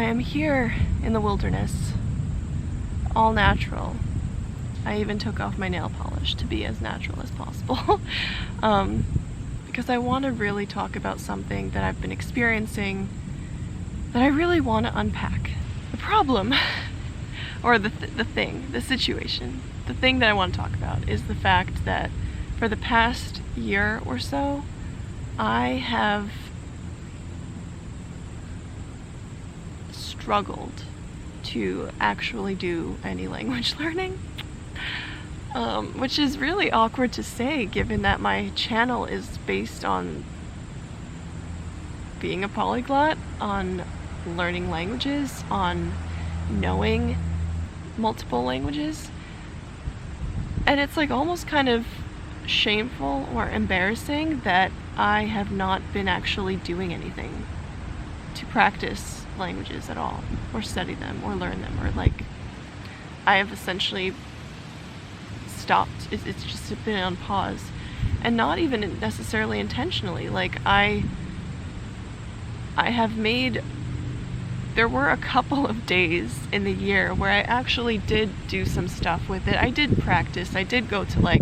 am here in the wilderness, all natural. I even took off my nail polish to be as natural as possible. Because I want to really talk about something that I've been experiencing that I really want to unpack. The problem, or the situation, the thing that I want to talk about is the fact that for the past year or so, I have struggled to actually do any language learning. Which is really awkward to say given that my channel is based on being a polyglot, on learning languages, on knowing multiple languages. And it's like almost kind of shameful or embarrassing that I have not been actually doing anything to practice languages at all, or study them, or learn them, or like I have essentially stopped. It's just been on pause, and not even necessarily intentionally. Like I have made, there were a couple of days in the year where I actually did do some stuff with it. I did practice. I did go to like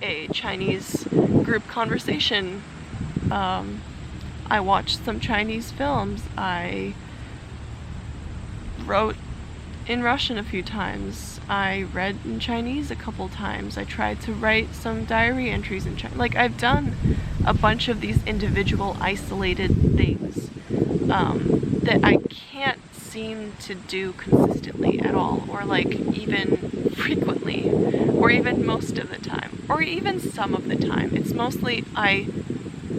a Chinese group conversation. I watched some Chinese films. I wrote in Russian a few times. I read in Chinese a couple times. I tried to write some diary entries in Chinese. Like I've done a bunch of these individual isolated things that I can't seem to do consistently at all, or like even frequently, or even most of the time, or even some of the time. It's mostly I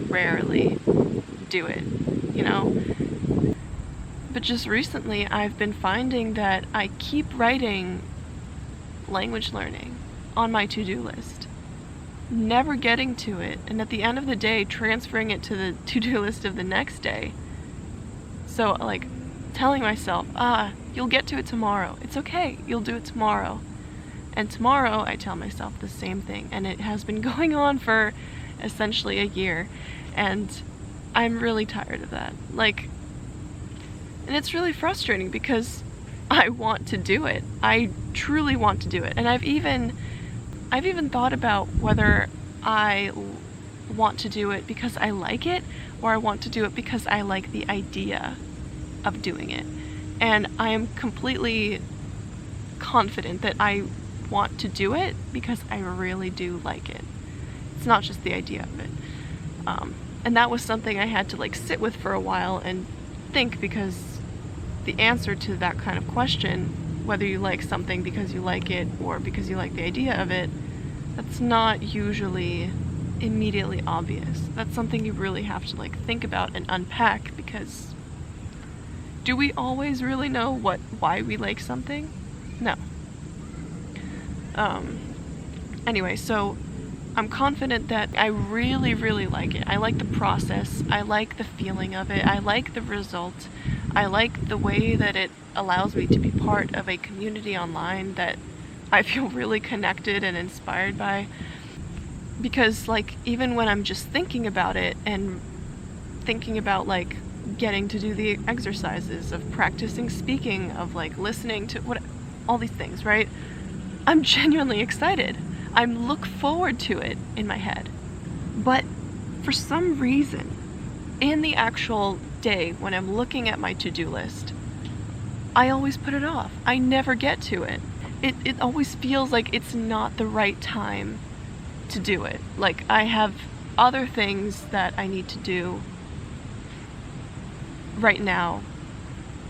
rarely do it, you know? But just recently I've been finding that I keep writing language learning on my to-do list, never getting to it, and at the end of the day transferring it to the to-do list of the next day. So like telling myself, you'll get to it tomorrow. It's okay, you'll do it tomorrow. And tomorrow I tell myself the same thing, and it has been going on for essentially a year, and I'm really tired of that. Like, and it's really frustrating because I want to do it. I truly want to do it. And I've even thought about whether I want to do it because I like it, or I want to do it because I like the idea of doing it. And I am completely confident that I want to do it because I really do like it. It's not just the idea of it. And that was something I had to like sit with for a while and think, because the answer to that kind of question, whether you like something because you like it or because you like the idea of it, that's not usually immediately obvious. That's something you really have to like think about and unpack, because do we always really know why we like something? No. Anyway, so I'm confident that I really, really like it. I like the process. I like the feeling of it. I like the result. I like the way that it allows me to be part of a community online that I feel really connected and inspired by. Because like even when I'm just thinking about it and thinking about like getting to do the exercises of practicing speaking, of like listening to all these things, right? I'm genuinely excited. I look forward to it in my head. But for some reason, in the actual day when I'm looking at my to-do list, I always put it off. I never get to it. It always feels like it's not the right time to do it. Like I have other things that I need to do right now,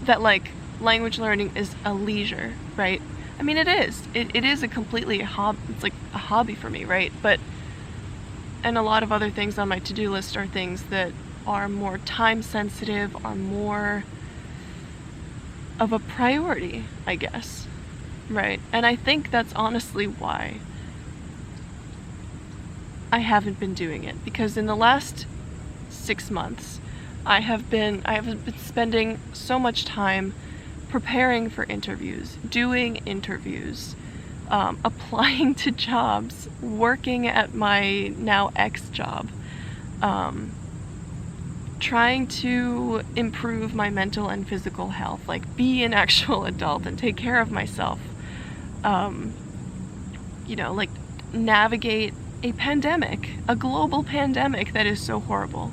that like language learning is a leisure, right? I mean, it is. It is a completely hobby. It's like a hobby for me, right? But, and a lot of other things on my to-do list are things that are more time sensitive, are more of a priority, I guess, right? And I think that's honestly why I haven't been doing it, because in the last 6 months, I have been spending so much time preparing for interviews, doing interviews, applying to jobs, working at my now ex job, trying to improve my mental and physical health, like be an actual adult and take care of myself. Like navigate a pandemic, a global pandemic that is so horrible.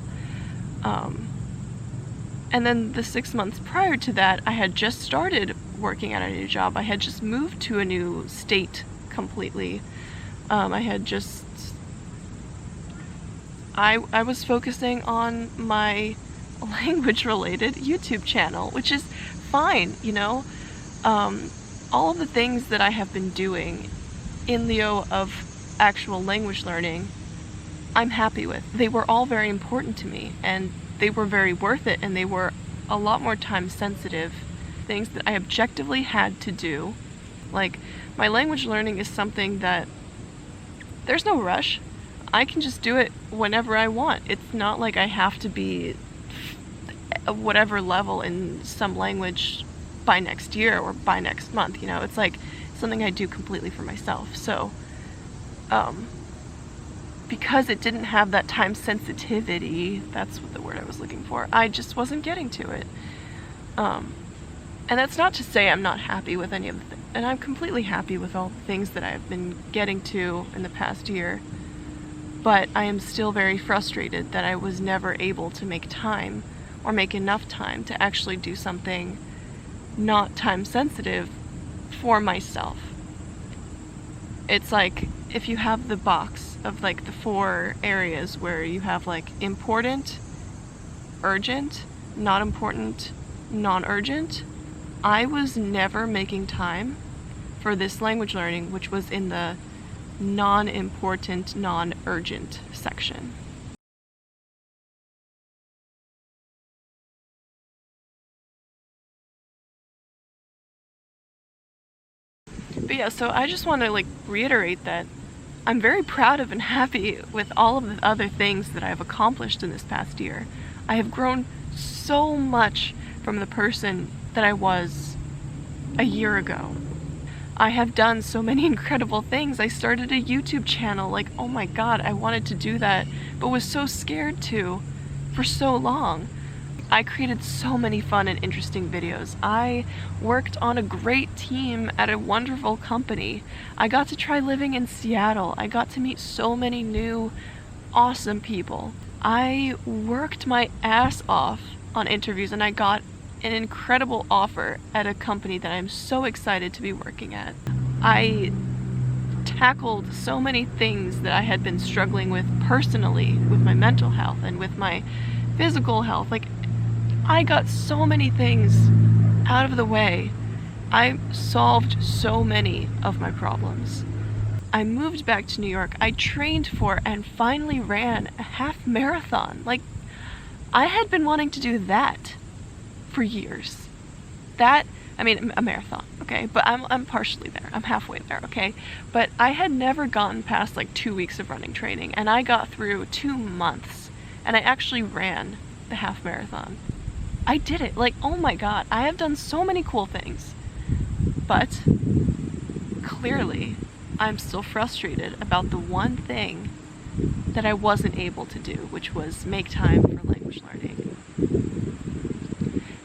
And then the 6 months prior to that, I had just started working at a new job. I had just moved to a new state completely. I was focusing on my language-related YouTube channel, which is fine, all of the things that I have been doing in lieu of actual language learning, I'm happy with. They were all very important to me, and they were very worth it, and they were a lot more time-sensitive things that I objectively had to do. Like, my language learning is something that there's no rush. I can just do it whenever I want. It's not like I have to be whatever level in some language by next year or by next month, It's like something I do completely for myself. So, because it didn't have that time sensitivity, that's what the word I was looking for, I just wasn't getting to it. And that's not to say I'm not happy with any of the things, and I'm completely happy with all the things that I've been getting to in the past year. But I am still very frustrated that I was never able to make time or make enough time to actually do something not time sensitive for myself. It's like if you have the box of like the 4 areas where you have like important, urgent, not important, non-urgent. I was never making time for this language learning, which was in the non-important, non-urgent section. But yeah, so I just want to reiterate that I'm very proud of and happy with all of the other things that I've accomplished in this past year. I have grown so much from the person that I was a year ago. I have done so many incredible things. I started a YouTube channel, oh my god, I wanted to do that, but was so scared to for so long. I created so many fun and interesting videos. I worked on a great team at a wonderful company. I got to try living in Seattle. I got to meet so many new, awesome people. I worked my ass off on interviews and I got an incredible offer at a company that I'm so excited to be working at. I tackled so many things that I had been struggling with personally, with my mental health and with my physical health. I got so many things out of the way. I solved so many of my problems. I moved back to New York. I trained for and finally ran a half marathon. I had been wanting to do that for years. A marathon, okay? But I'm partially there. I'm halfway there, okay? But I had never gotten past 2 weeks of running training, and I got through 2 months, and I actually ran the half marathon. I did it. Oh my god, I have done so many cool things. But clearly, I'm still frustrated about the one thing that I wasn't able to do, which was make time for language learning.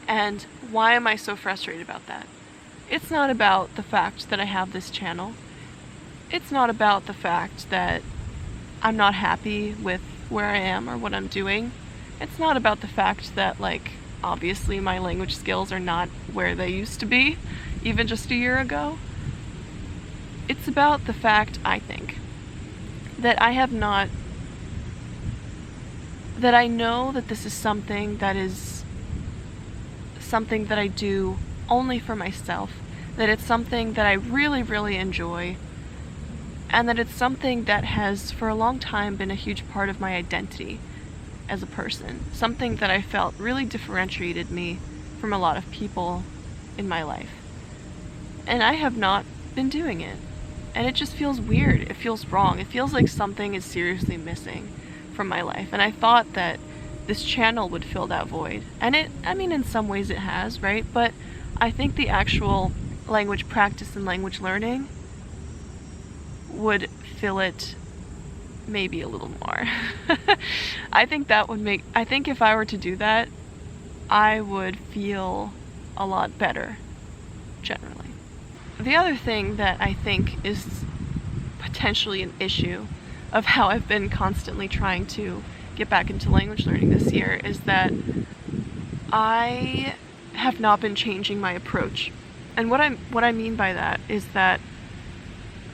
And why am I so frustrated about that? It's not about the fact that I have this channel. It's not about the fact that I'm not happy with where I am or what I'm doing. It's not about the fact that, obviously my language skills are not where they used to be, even just a year ago. It's about the fact, I think, that I know that this is something that I do only for myself, that it's something that I really, really enjoy, and that it's something that has for a long time been a huge part of my identity as a person, something that I felt really differentiated me from a lot of people in my life. And I have not been doing it. And it just feels weird. It feels wrong. It feels like something is seriously missing from my life. And I thought that this channel would fill that void. And in some ways it has, right? But I think the actual language practice and language learning would fill it maybe a little more. I think if I were to do that, I would feel a lot better, generally. The other thing that I think is potentially an issue of how I've been constantly trying to get back into language learning this year is that I have not been changing my approach. And what I mean by that is that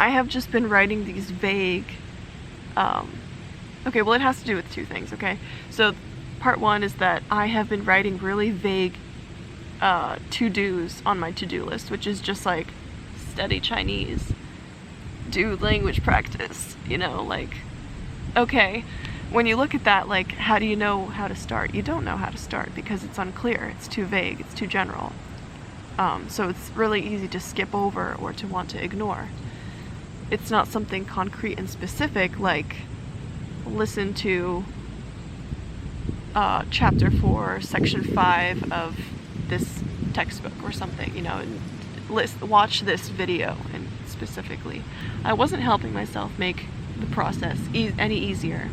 I have just been writing these vague, okay, well, it has to do with two things, okay? So part one is that I have been writing really vague to-dos on my to-do list, which is just like study Chinese, do language practice, you know, like, okay, when you look at that, like, how do you know how to start? You don't know how to start because it's unclear, it's too vague, it's too general. So it's really easy to skip over or to want to ignore. It's not something concrete and specific, like listen to chapter 4, section 5 of this textbook or something, you know, and watch this video, and specifically. I wasn't helping myself make the process any easier.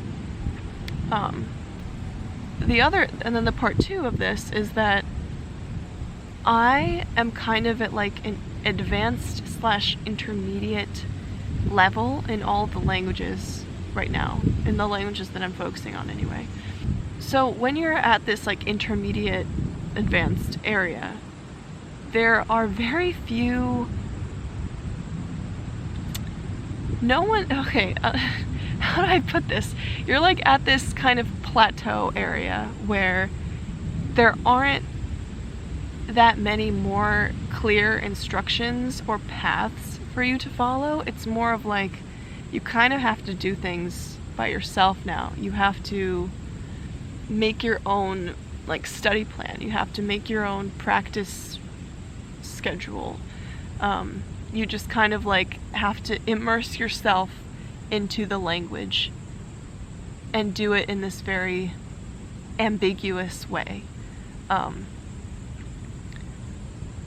And then the part two of this is that I am kind of at like an advanced / intermediate level in all the languages right now, in the languages that I'm focusing on anyway. So when you're at this like intermediate advanced area, there are very few, how do I put this? You're like at this kind of plateau area where there aren't that many more clear instructions or paths for you to follow. It's more of like you kind of have to do things by yourself now. You have to make your own like study plan. You have to make your own practice schedule. You just kind of like have to immerse yourself into the language and do it in this very ambiguous way.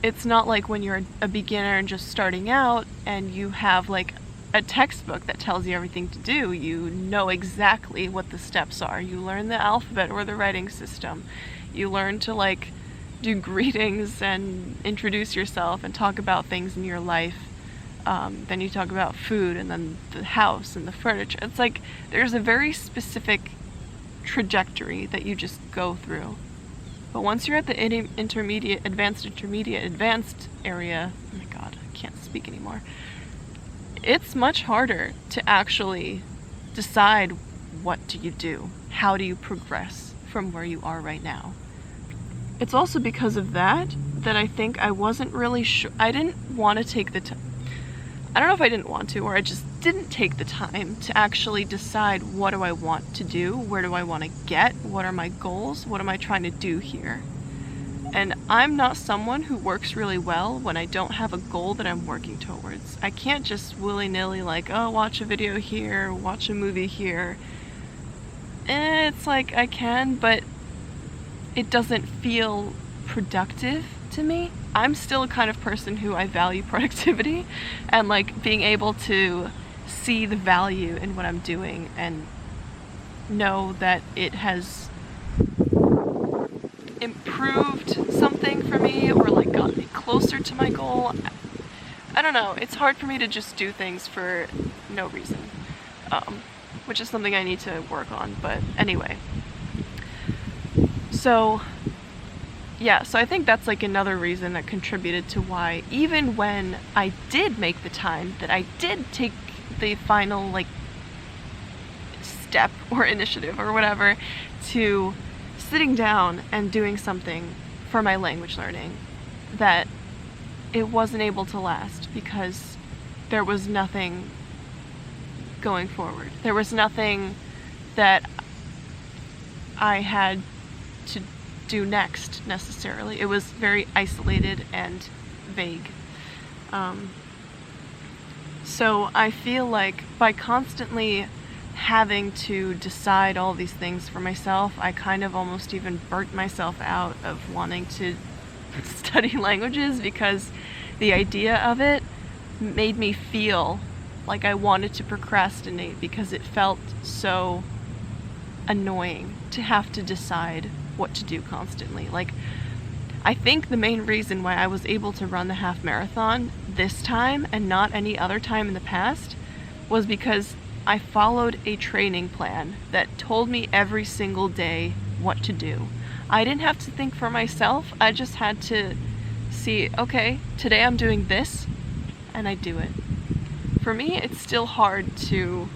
It's not like when you're a beginner and just starting out and you have like a textbook that tells you everything to do. You know exactly what the steps are. You learn the alphabet or the writing system. You learn to like do greetings and introduce yourself and talk about things in your life. Then you talk about food and then the house and the furniture. It's like there's a very specific trajectory that you just go through. But once you're at the advanced area, oh my god, I can't speak anymore. It's much harder to actually decide what do you do. How do you progress from where you are right now? It's also because of that I think I wasn't really sure. I didn't want to take the time. I don't know if I didn't want to, or I just didn't take the time to actually decide what do I want to do, where do I want to get, what are my goals, what am I trying to do here. And I'm not someone who works really well when I don't have a goal that I'm working towards. I can't just willy-nilly like, oh, watch a video here, watch a movie here. It's like I can, but it doesn't feel productive to me. I'm still a kind of person who I value productivity and like being able to see the value in what I'm doing and know that it has improved something for me or like got me closer to my goal. I don't know, it's hard for me to just do things for no reason, which is something I need to work on, but anyway. So I think that's like another reason that contributed to why, even when I did make the time, that I did take the final like step or initiative or whatever to sitting down and doing something for my language learning, that it wasn't able to last because there was nothing going forward. There was nothing that I had to do next necessarily. It was very isolated and vague. So I feel like by constantly having to decide all these things for myself, I kind of almost even burnt myself out of wanting to study languages because the idea of it made me feel Like, I wanted to procrastinate because it felt so annoying to have to decide what to do constantly. Like, I think the main reason why I was able to run the half marathon this time and not any other time in the past was because I followed a training plan that told me every single day what to do. I didn't have to think for myself. I just had to see, okay, today I'm doing this, and I do it. For me, it's still hard to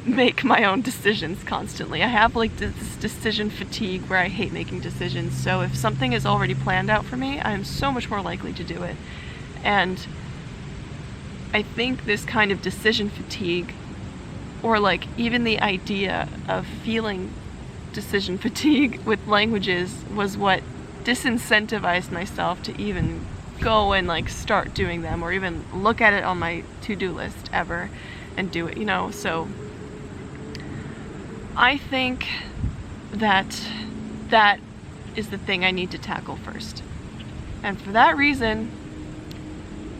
make my own decisions constantly. I have like this decision fatigue where I hate making decisions. So if something is already planned out for me, I'm so much more likely to do it. And I think this kind of decision fatigue, or like even the idea of feeling decision fatigue with languages, was what disincentivized myself to even go and like start doing them, or even look at it on my to-do list ever and do it, you know. So I think that that is the thing I need to tackle first. And for that reason,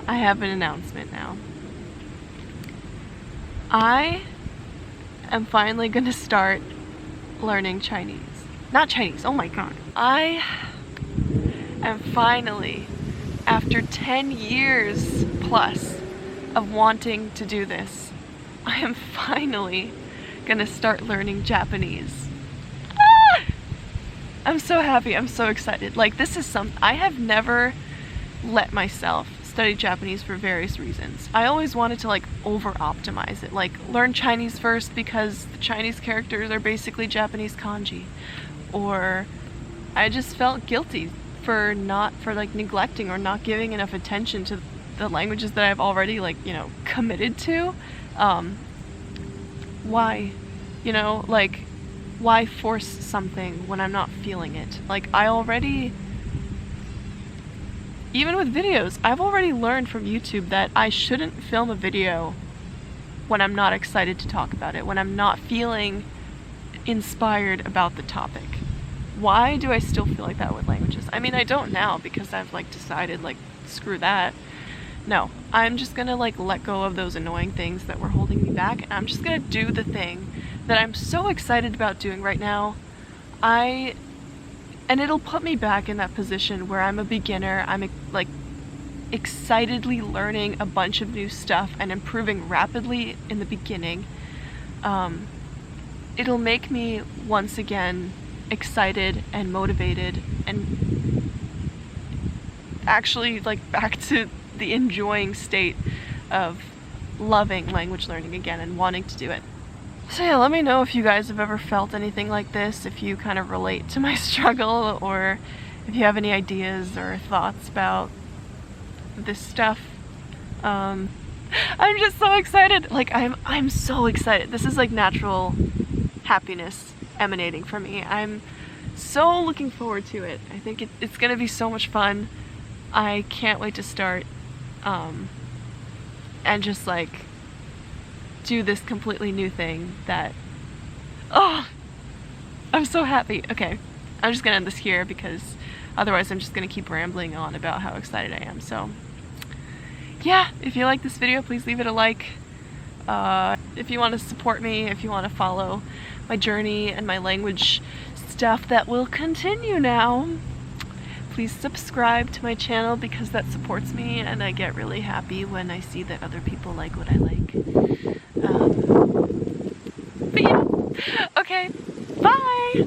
I have an announcement now. I am finally going to start learning Chinese. Not Chinese, oh my god. I am finally, after 10 years plus of wanting to do this, I am finally gonna start learning Japanese. Ah! I'm so happy, I'm so excited. Like, this is I have never let myself study Japanese for various reasons. I always wanted to like over-optimize it, like learn Chinese first because the Chinese characters are basically Japanese kanji, or I just felt guilty for like neglecting or not giving enough attention to the languages that I've already like, you know, committed to. Why? You know, like, why force something when I'm not feeling it? Like, I already, even with videos, I've already learned from YouTube that I shouldn't film a video when I'm not excited to talk about it, when I'm not feeling inspired about the topic. Why do I still feel like that with languages? I mean, I don't now because I've like decided like, screw that. No, I'm just gonna like let go of those annoying things that were holding me back, and I'm just gonna do the thing that I'm so excited about doing right now. And it'll put me back in that position where I'm a beginner. I'm like excitedly learning a bunch of new stuff and improving rapidly in the beginning. It'll make me once again excited and motivated and actually like back to the enjoying state of loving language learning again and wanting to do it. So yeah, let me know if you guys have ever felt anything like this, if you kind of relate to my struggle, or if you have any ideas or thoughts about this stuff. I'm just so excited. Like, I'm so excited. This is like natural happiness emanating from me. I'm so looking forward to it. I think it's gonna be so much fun. I can't wait to start and just like do this completely new thing that, oh, I'm so happy. Okay, I'm just gonna end this here because otherwise I'm just gonna keep rambling on about how excited I am. So yeah, if you like this video, please leave it a like. If you want to support me, if you want to follow my journey and my language stuff that will continue now, please subscribe to my channel because that supports me, and I get really happy when I see that other people like what I like. But yeah, okay, bye!